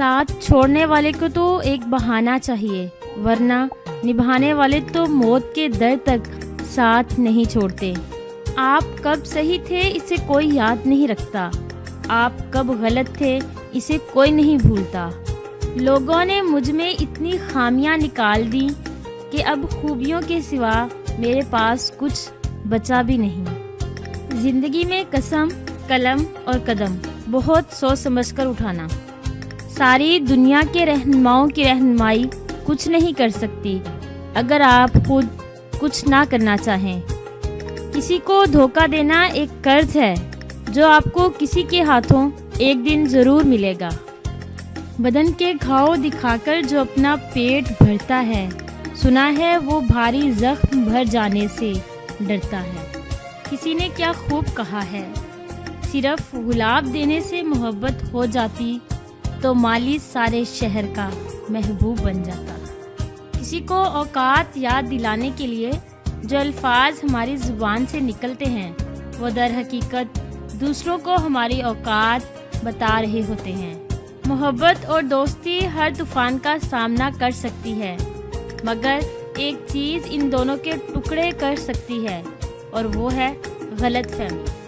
ساتھ چھوڑنے والے کو تو ایک بہانہ چاہیے، ورنہ نبھانے والے تو موت کے در تک ساتھ نہیں چھوڑتے۔ آپ کب صحیح تھے اسے کوئی یاد نہیں رکھتا، آپ کب غلط تھے اسے کوئی نہیں بھولتا۔ لوگوں نے مجھ میں اتنی خامیاں نکال دی کہ اب خوبیوں کے سوا میرے پاس کچھ بچا بھی نہیں۔ زندگی میں قسم، قلم اور قدم بہت سوچ سمجھ کر اٹھانا۔ ساری دنیا کے رہنماؤں کی رہنمائی کچھ نہیں کر سکتی اگر آپ خود کچھ نہ کرنا چاہیں۔ کسی کو دھوکہ دینا ایک قرض ہے جو آپ کو کسی کے ہاتھوں ایک دن ضرور ملے گا۔ بدن کے گھاؤ دکھا کر جو اپنا پیٹ بھرتا ہے، سنا ہے وہ بھاری زخم بھر جانے سے ڈرتا ہے۔ کسی نے کیا خوب کہا ہے، صرف گلاب دینے سے محبت ہو جاتی تو مالی سارے شہر کا محبوب بن جاتا۔ کسی کو اوقات یاد دلانے کے لیے جو الفاظ ہماری زبان سے نکلتے ہیں وہ در حقیقت دوسروں کو ہماری اوقات بتا رہے ہوتے ہیں۔ محبت اور دوستی ہر طوفان کا سامنا کر سکتی ہے، مگر ایک چیز ان دونوں کے ٹکڑے کر سکتی ہے اور وہ ہے غلط فہمی۔